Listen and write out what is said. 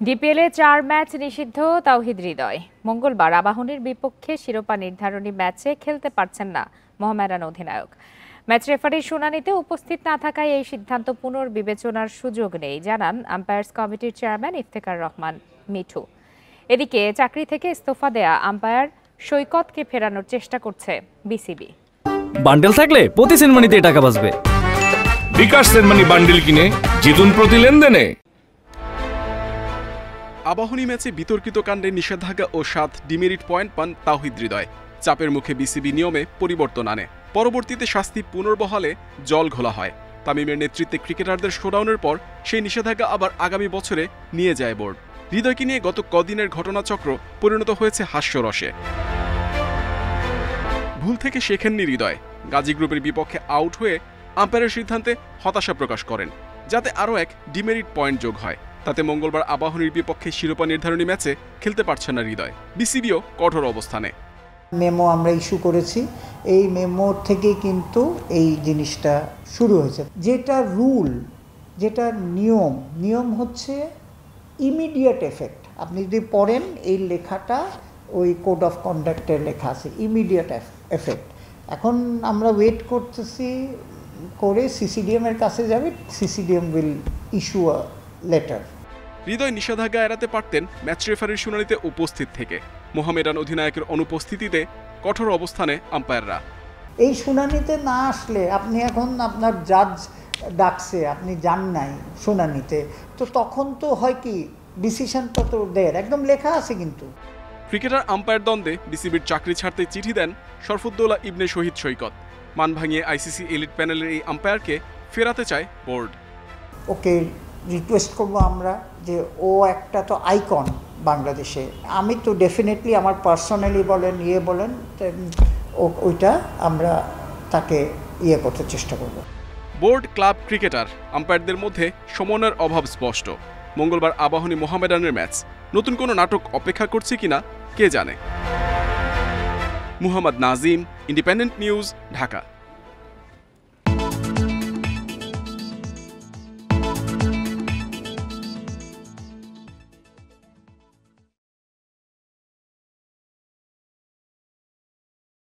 ডিপিএলে ৪ match নিষিদ্ধ তাওহিদ হৃদয়। মঙ্গলবার আবাহনীর বিপক্ষে শিরোপা নির্ধারণী ম্যাচে খেলতে পারছেন না মোহামেডান অধিনায়ক। ম্যাচ রেফারির শুনানিতে উপস্থিত না থাকায় এই সিদ্ধান্ত পুনর্বিবেচনার সুযোগ নেই জানান আম্পায়ার্স কমিটির চেয়ারম্যান ইফতেখার রহমান মিঠু। এদিকে চাকরি থেকে ইস্তফা দেয়া আম্পায়ার সৈকতকে ফেরানোর চেষ্টা করছে বিসিবি। বান্ডেল থাকলে প্রতি সেনমানিতে টাকা বাঁচবে। বিকাশ সেনমানি বান্ডেল কিনে জিতুন প্রতি লেনদেনে। আবাহনী ম্যাচে বিতর্কিত কাণ্ডে নিষেধাজ্ঞা ও 7 ডিমেরিট পয়েন্ট পান তাওহিদ হৃদয়। চাপের মুখে বিসিবি নিয়মে পরিবর্তন আনে। পরবর্তীতে শাস্তি পুনর্বহালে জল ঘোলা হয়। তামিমের নেতৃত্বে ক্রিকেটারদের শোডাউনের পর সেই নিষেধাজ্ঞা আবার আগামী বছরে নিয়ে যায় বোর্ড। হৃদয়কে নিয়ে গত কদিনের ঘটনাচক্র পরিণত হয়েছে হাস্যরসে। ভুল থেকে শেখেননি হৃদয়। গাজী গ্রুপের বিপক্ষে আউট হয়ে আম্পায়ারের সিদ্ধান্তে হতাশা প্রকাশ করেন, যাতে আরও এক ডিমেরিট পয়েন্ট যোগ হয়। তাতে মঙ্গলবার আবাহনীর বিপক্ষে শিরোপা নির্ধারণী ম্যাচে খেলতে পারছেন না হৃদয়। বিসিবিও কঠোর অবস্থানে। মেমো আমরা ইস্যু করেছি, এই মেমো থেকে কিন্তু এই জিনিসটা শুরু হয়েছে। যেটা রুল, যেটা নিয়ম হচ্ছে ইমিডিয়েট এফেক্ট। আপনি যদি পড়েন এই লেখাটা ওই কোড অফ কন্ডাক্টের লেখা আছে, ইমিডিয়েট এফেক্ট। এখন আমরা ওয়েট করতেছি করে সিসিডিএম এর কাছে যাবে, CCDM will issue a letter. Hridoy নিষেধাজ্ঞা এড়াতে পারতেন ম্যাচ রেফারির শুনানিতে উপস্থিত থেকে। মোহামেডান অধিনায়কের অনুপস্থিতিতে কঠোর অবস্থানে আম্পায়াররা। এই শুনানিতে না আসলে আপনি এখন আপনার জাজ ডাকছে, আপনি যান নাই শুনানিতে, তো তখন তো হয় কি ডিসিশনটা তো দেয় একদম লেখা আছে। কিন্তু ক্রিকেটার আম্পায়ার দ্বন্দ্বে বিসিবির চাকরি ছাড়তে চিঠি দেন শরফুদ্দৌলা ইবনে শহীদ সৈকত। মান ভাঙিয়ে আইসিসি এলিট প্যানেলের এই আম্পায়ারকে ফেরাতে চায় বোর্ড। ওকে রিকোয়েস্ট করবো আমরা যে ও একটা তো আইকন বাংলাদেশে। আমি তো ডেফিনেটলি আমার পার্সোনালি বলেন বলেন ওইটা আমরা তাকে করতে চেষ্টা করব। বোর্ড, ক্লাব, ক্রিকেটার, আম্পায়ারদের মধ্যে সমন্বয়ের অভাব স্পষ্ট। মঙ্গলবার আবাহনী মোহামেডানের ম্যাচ নতুন কোনো নাটক অপেক্ষা করছে কিনা কে জানে। Muhammad Nazim, independent news, Dhaka.